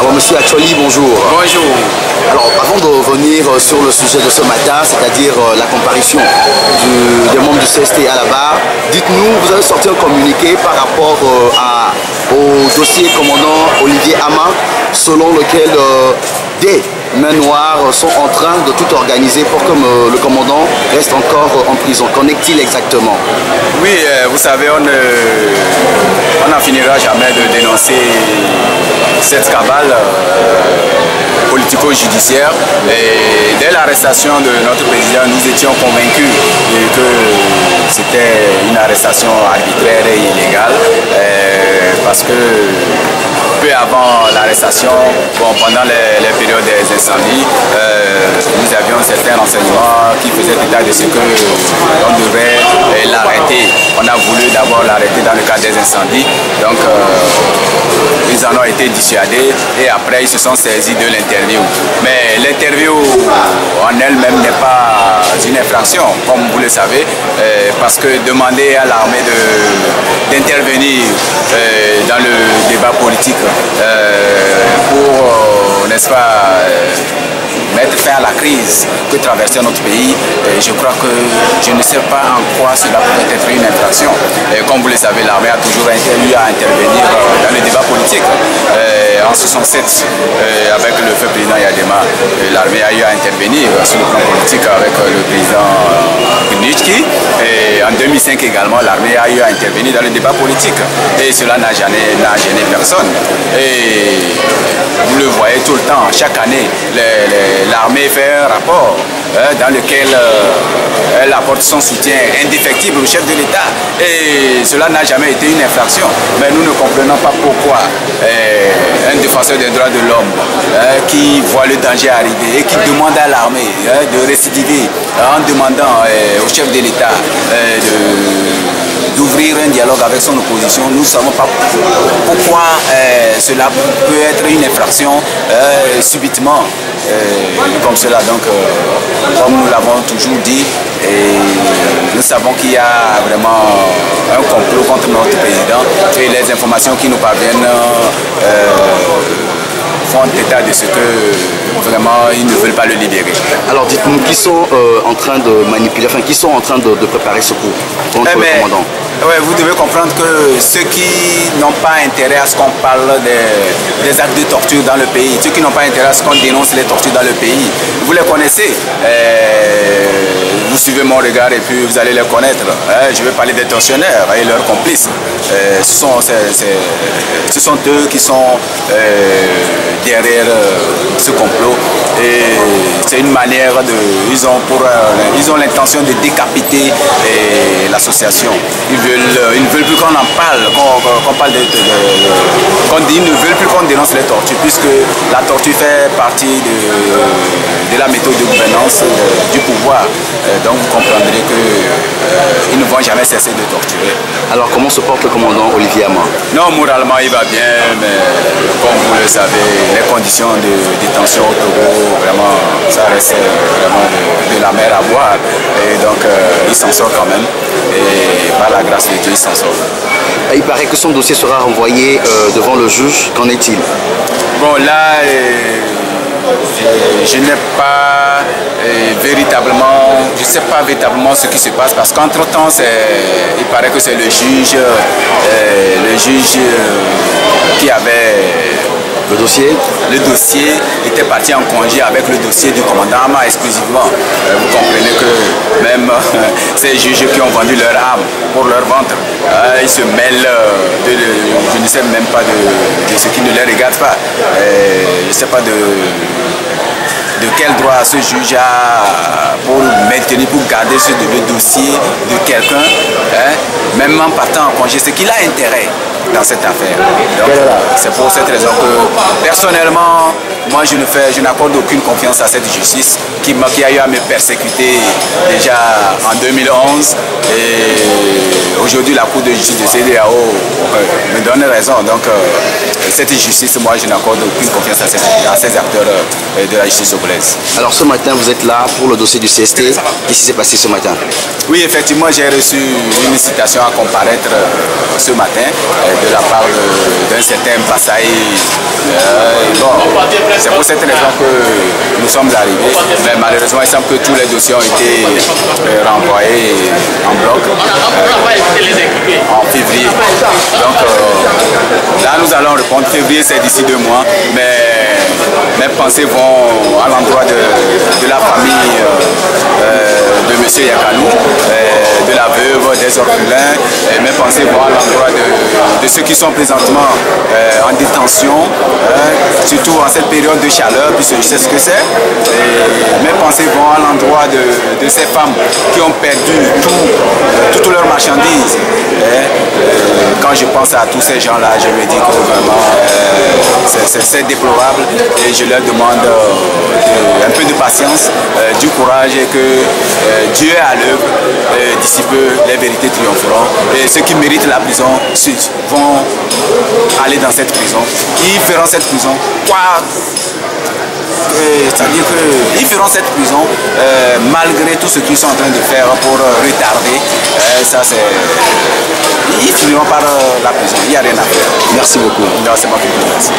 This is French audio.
Alors Monsieur Acholi, bonjour. Bonjour. Alors avant de revenir sur le sujet de ce matin, c'est-à-dire la comparution des membres du CST à la barre, dites-nous, vous avez sorti un communiqué par rapport au dossier commandant Olivier Ama, selon lequel des mains noires sont en train de tout organiser pour que le commandant reste encore en prison. Qu'en est-il exactement? Oui, vous savez, on n'en finira jamais de dénoncer cette cabale politico-judiciaire. Et dès l'arrestation de notre président, nous étions convaincus que c'était une arrestation arbitraire et illégale parce que peu avant l'arrestation, pendant les périodes des incendies, nous avions certains renseignements qui faisaient état de ce qu'on devrait l'arrêter. On a voulu d'abord l'arrêter dans le cadre des incendies, donc ils en ont été dissuadés et après ils se sont saisis de l'interview. Mais l'interview en elle-même n'est pas une infraction, comme vous le savez, parce que demander à l'armée d'intervenir dans le débat politique pour, n'est-ce pas, mettre fin à la crise que traversait notre pays, je crois que je ne sais pas en quoi cela pourrait être une infraction. Comme vous le savez, l'armée a toujours eu à intervenir dans le débat politique. En 67, avec le feu président Yadema, l'armée a eu à intervenir sur le plan politique avec le président Gnitski. Et en 2005 également, l'armée a eu à intervenir dans le débat politique. Et cela n'a gêné personne. Et vous le voyez tout le temps, chaque année, l'armée fait un rapport dans lequel elle apporte son soutien indéfectible au chef de l'État. Et cela n'a jamais été une infraction. Mais nous ne comprenons pas pourquoi un défenseur des droits de l'homme qui voit le danger arriver et qui demande à l'armée de récidiver en demandant au chef de l'État d'ouvrir un dialogue avec son opposition, nous ne savons pas pourquoi cela peut être une infraction subitement comme cela. Donc, comme nous l'avons toujours dit, nous savons qu'il y a vraiment un complot contre notre président et les informations qui nous parviennent font état de ce que vraiment ils ne veulent pas le libérer. Alors dites-nous, qui sont en train de manipuler, enfin qui sont en train de préparer ce coup contre le commandant? Ouais, vous devez comprendre que ceux qui n'ont pas intérêt à ce qu'on parle des actes de torture dans le pays, ceux qui n'ont pas intérêt à ce qu'on dénonce les tortures dans le pays, vous les connaissez. Vous suivez mon regard et puis vous allez les connaître. Je vais parler des tortionnaires et leurs complices. Ce sont eux qui sont derrière ce complot. Et c'est une manière de... Ils ont l'intention de décapiter l'association. Ils ne veulent plus qu'on en parle, qu'on parle ils ne veulent plus qu'on dénonce les tortures, puisque la torture fait partie de la méthode de gouvernance du pouvoir. Donc vous comprendrez qu'ils ne vont jamais cesser de torturer. Alors comment se porte le commandant Olivier Ama? Non, moralement il va bien, mais comme vous le savez, les conditions de détention au Togo, vraiment, ça reste vraiment de la mer à boire. Et donc il s'en sort quand même. Et par la grâce de Dieu, il s'en sort. Il paraît que son dossier sera renvoyé devant le juge. Qu'en est-il? Bon, là, je n'ai pas véritablement, je ne sais pas véritablement ce qui se passe parce qu'entre-temps, il paraît que c'est le juge qui avait le dossier. Le dossier était parti en congé avec le dossier du commandant Ama exclusivement. Vous comprenez que même ces juges qui ont vendu leur âme pour leur ventre, ils se mêlent je ne sais même pas de ce qui ne les regarde pas. Je ne sais pas de quel droit ce juge a pour maintenir, pour garder le dossier de quelqu'un, même en partant en congé, c'est qu'il a intérêt dans cette affaire. Donc c'est pour cette raison que personnellement, moi je n'accorde aucune confiance à cette justice qui a eu à me persécuter déjà en 2011 et aujourd'hui la Cour de justice de CEDEAO me donne raison. Donc cette justice, moi je n'accorde aucune confiance à ces acteurs de la justice togolaise. Alors ce matin vous êtes là pour le dossier du CST. Qu'est-ce qui s'est passé ce matin? Oui, effectivement, j'ai reçu une citation à comparaître ce matin de la part d'un certain Bassaï, C'est pour cette raison que nous sommes arrivés, mais malheureusement il semble que tous les dossiers ont été renvoyés en bloc en février. Donc là nous allons répondre, février c'est d'ici 2 mois, mais mes pensées vont à l'endroit de la famille de M. Yakanou, de la veuve, des orphelins, et mes pensées vont à l'endroit de ceux qui sont présentement en détention, surtout en cette période de chaleur, puisque je sais ce que c'est. Mes pensées vont à l'endroit de ces femmes qui ont perdu toutes leurs marchandises. Quand je pense à tous ces gens-là, je me dis que vraiment c'est déplorable et je leur demande un peu de patience, du courage et que Dieu est à l'œuvre. D'ici peu, les vérités triompheront et ceux qui méritent la prison vont aller dans cette prison. Ils feront cette prison. C'est-à-dire qu'ils feront cette prison malgré tout ce qu'ils sont en train de faire pour retarder. Ils finiront par la prison. Il n'y a rien à faire. Merci beaucoup. Non, c'est moi qui vous remercie.